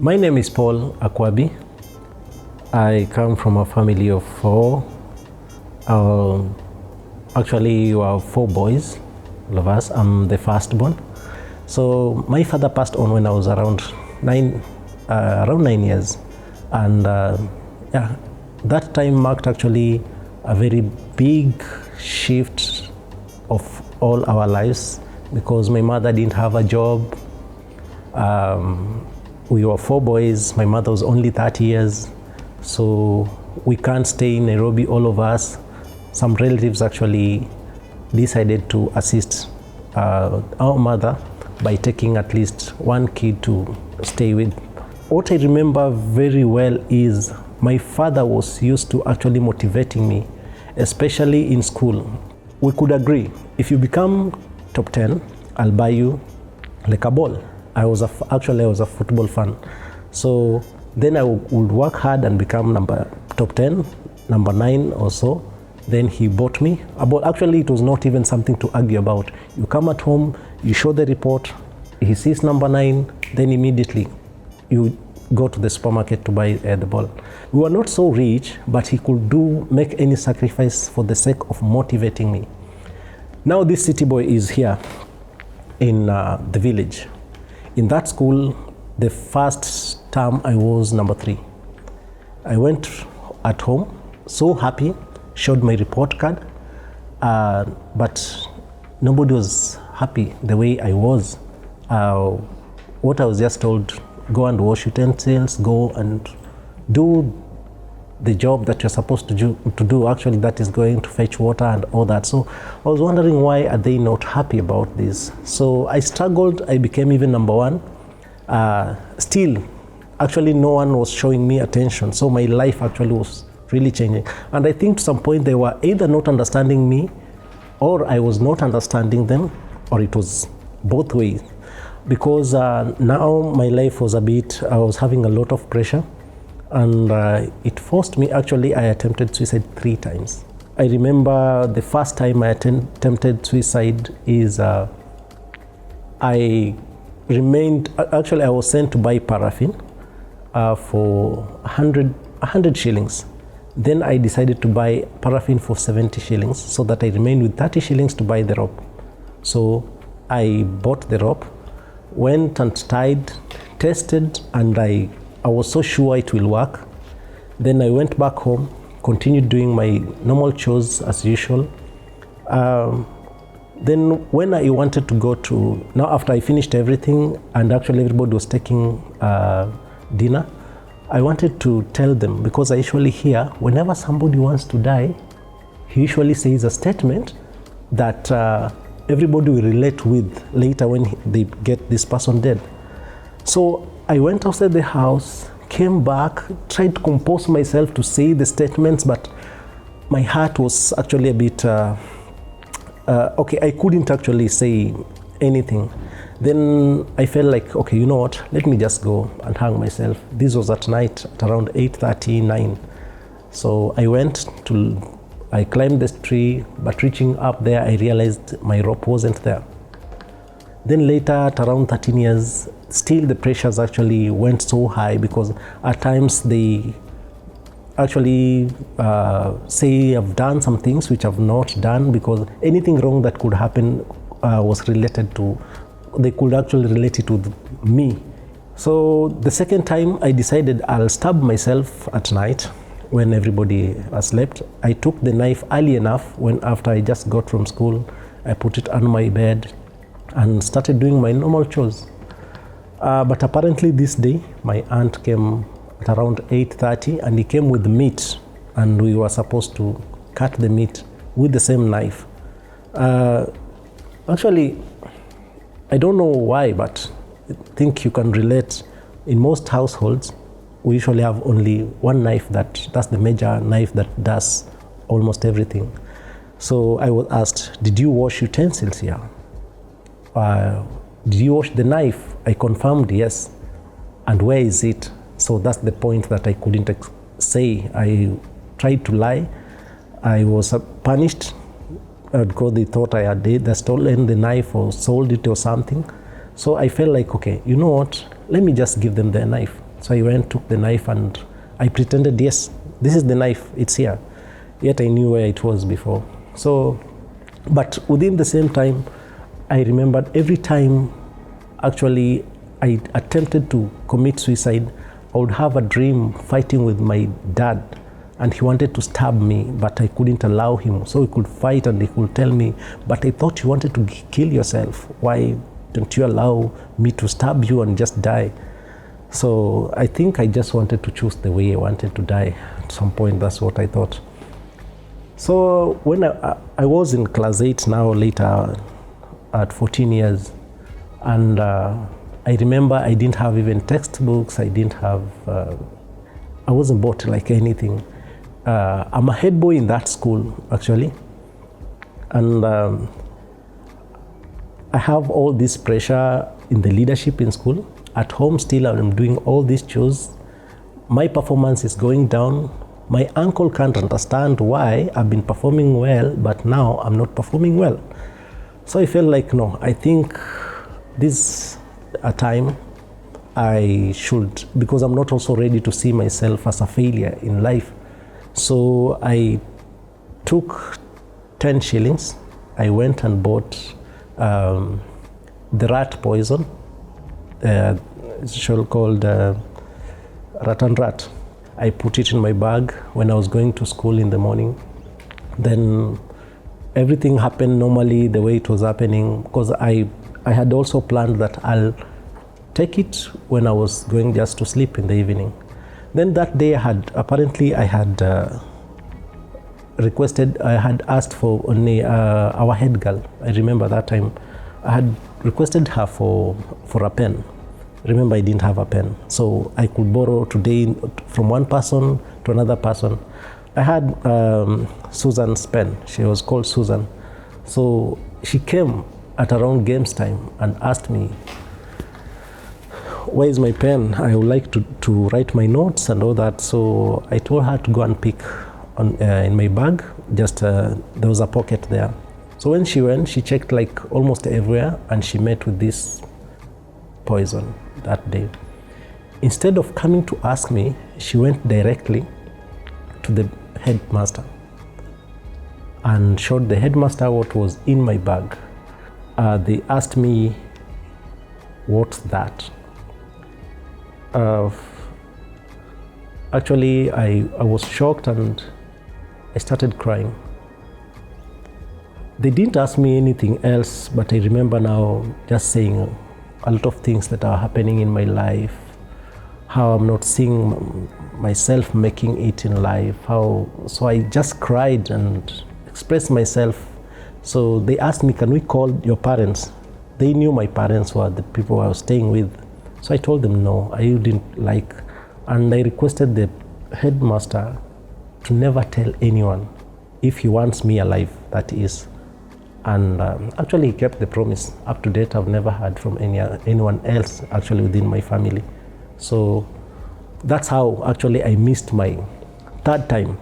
My name is Paul Akwabi. I come from a family of four. Actually, we are four boys, all of us. I'm the firstborn. So my father passed on when I was around 9 years, and that time marked actually a very big shift of all our lives, because my mother didn't have a job. We were four boys. My mother was only 30 years, so we can't stay in Nairobi, all of us. Some relatives actually decided to assist our mother by taking at least one kid to stay with. What I remember very well is my father was used to actually motivating me, especially in school. We could agree, if you become top 10, I'll buy you like a ball. I was a football fan. So then I would work hard and become top 10, number 9 or so. Then he bought me a ball. Actually, it was not even something to argue about. You come at home, you show the report, he sees number 9, then immediately you go to the supermarket to buy the ball. We were not so rich, but he could make any sacrifice for the sake of motivating me. Now this city boy is here in the village. In that school, the first term I was number 3. I went at home so happy, showed my report card, but nobody was happy the way I was. What I was just told, go and wash utensils, go and do the job that you're supposed to do. Actually, that is going to fetch water and all that. So I was wondering, why are they not happy about this? So I struggled. I became even number 1. Still, actually, no one was showing me attention. So my life actually was really changing. And I think to some point they were either not understanding me, or I was not understanding them, or it was both ways. Because now my life was I was having a lot of pressure, and it forced me. Actually, I attempted suicide 3 times. I remember the first time I attempted suicide is I was sent to buy paraffin for 100 shillings. Then I decided to buy paraffin for 70 shillings, so that I remained with 30 shillings to buy the rope. So I bought the rope, went and tied, tested, and I was so sure it will work. Then I went back home, continued doing my normal chores as usual. Then when I wanted to go to, now after I finished everything and actually everybody was taking dinner, I wanted to tell them, because I usually hear whenever somebody wants to die, he usually says a statement that everybody will relate with later when they get this person dead. So I went outside the house, came back, tried to compose myself to say the statements, but my heart was actually a bit, I couldn't actually say anything. Then I felt like, okay, you know what, let me just go and hang myself. This was at night, at around 8:39. So I climbed this tree, but reaching up there, I realized my rope wasn't there. Then later, at around 13 years, still the pressures actually went so high, because at times they actually say I've done some things which I've not done, because anything wrong that could happen was related to, they could actually relate it to me. So the second time I decided I'll stab myself at night when everybody has slept. I took the knife early enough, after I just got from school, I put it on my bed and started doing my normal chores. But apparently this day, my aunt came at around 8:30, and he came with meat, and we were supposed to cut the meat with the same knife. Actually, I don't know why, but I think you can relate. In most households, we usually have only one knife that's the major knife that does almost everything. So I was asked, did you wash utensils here? Did you wash the knife? I confirmed yes. And where is it? So that's the point that I couldn't say. I tried to lie. I was punished because they thought I had stolen the knife or sold it or something. So I felt like, okay, you know what? Let me just give them their knife. So I went, took the knife, and I pretended, yes, this is the knife, it's here. Yet I knew where it was before. So, but within the same time, I remembered every time actually I attempted to commit suicide, I would have a dream fighting with my dad, and he wanted to stab me, but I couldn't allow him. So we could fight and he could tell me, but I thought you wanted to kill yourself. Why don't you allow me to stab you and just die? So I think I just wanted to choose the way I wanted to die. At some point, that's what I thought. So when I was in class 8 now, later at 14 years, and I remember I didn't have even textbooks, I wasn't bought like anything. I'm a head boy in that school, actually. And I have all this pressure in the leadership in school. At home still, I'm doing all these chores. My performance is going down. My uncle can't understand why I've been performing well, but now I'm not performing well. So I felt like, no, I think this a time I should, because I'm not also ready to see myself as a failure in life. So I took 10 shillings. I went and bought the rat poison. It's called rat and rat. I put it in my bag when I was going to school in the morning. Then everything happened normally the way it was happening, because I had also planned that I'll take it when I was going just to sleep in the evening. Then that day I had asked for only our head girl. I remember that time I had requested her for a pen. Remember, I didn't have a pen, so I could borrow today from one person to another person. I had Susan's pen. She was called Susan. So she came at around games time and asked me, where is my pen? I would like to write my notes and all that. So I told her to go and pick in my bag. Just there was a pocket there. So when she went, she checked like almost everywhere, and she met with this poison that day. Instead of coming to ask me, she went directly to the headmaster and showed the headmaster what was in my bag. They asked me, what's that? Actually, I was shocked and I started crying. They didn't ask me anything else, but I remember now just saying a lot of things that are happening in my life, how I'm not seeing myself making it in life, so I just cried and expressed myself. So they asked me, can we call your parents? They knew my parents were the people I was staying with. So I told them no, I didn't like, and I requested the headmaster to never tell anyone if he wants me alive, that is. And actually he kept the promise. Up to date, I've never heard from anyone else actually within my family. So that's how actually I missed my third time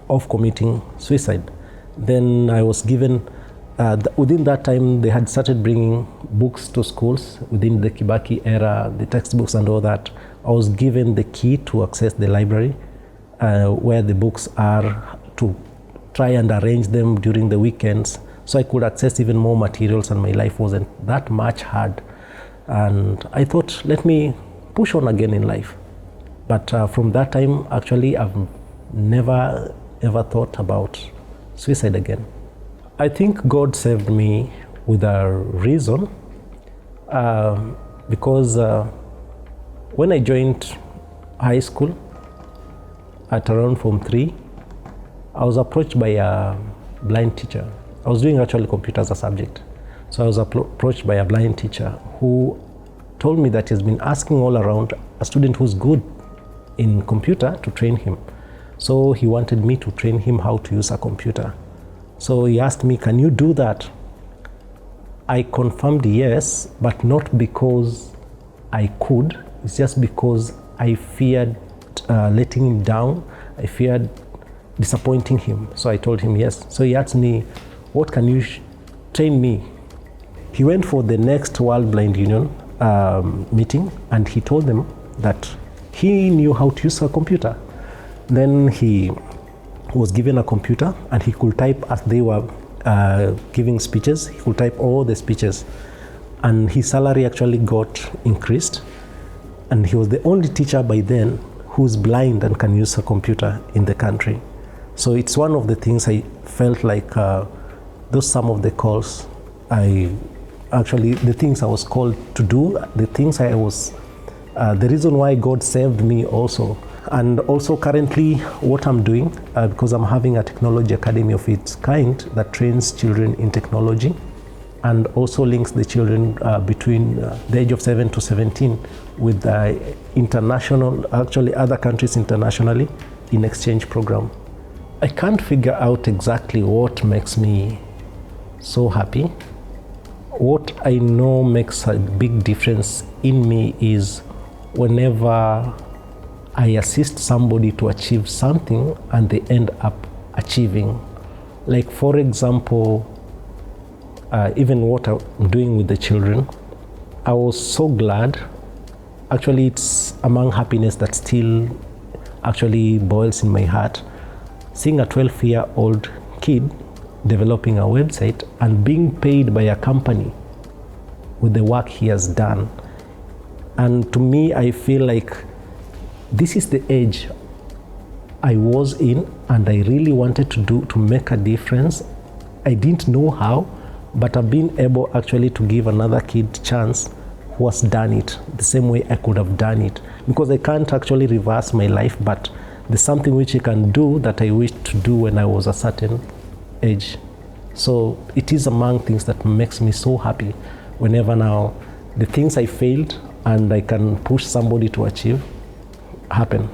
of committing suicide. Then I was given, within that time they had started bringing books to schools within the Kibaki era, the textbooks and all that. I was given the key to access the library where the books are, to try and arrange them during the weekends, so I could access even more materials, and my life wasn't that much hard. And I thought, let me push on again in life. But from that time, actually, I've never ever thought about suicide again. I think God saved me with a reason, because when I joined high school at around Form 3, I was approached by a blind teacher. I was doing actually computer as a subject. So I was approached by a blind teacher who told me that he's been asking all around a student who's good in computer to train him. So he wanted me to train him how to use a computer. So he asked me, can you do that? I confirmed yes, but not because I could. It's just because I feared letting him down. I feared disappointing him. So I told him yes. So he asked me, what can you train me? He went for the next World Blind Union meeting, and he told them that he knew how to use a computer. Then he was given a computer and he could type as they were giving speeches. He could type all the speeches, and his salary actually got increased. And he was the only teacher by then who's blind and can use a computer in the country. So it's one of the things I felt like those some of the calls the things I was called to do, the things I was, the reason why God saved me also. And also currently what I'm doing, because I'm having a technology academy of its kind that trains children in technology and also links the children between the age of 7 to 17 with international, actually other countries internationally in exchange program. I can't figure out exactly what makes me so happy. What I know makes a big difference in me is whenever I assist somebody to achieve something and they end up achieving. Like for example, even what I'm doing with the children, I was so glad. Actually, it's among happiness that still actually boils in my heart. Seeing a 12-year-old kid developing a website and being paid by a company with the work he has done. And to me, I feel like this is the age I was in and I really wanted to make a difference. I didn't know how, but I've been able actually to give another kid chance who has done it the same way I could have done it. Because I can't actually reverse my life, but there's something which I can do that I wished to do when I was a certain age. So it is among things that makes me so happy whenever now the things I failed and I can push somebody to achieve happen.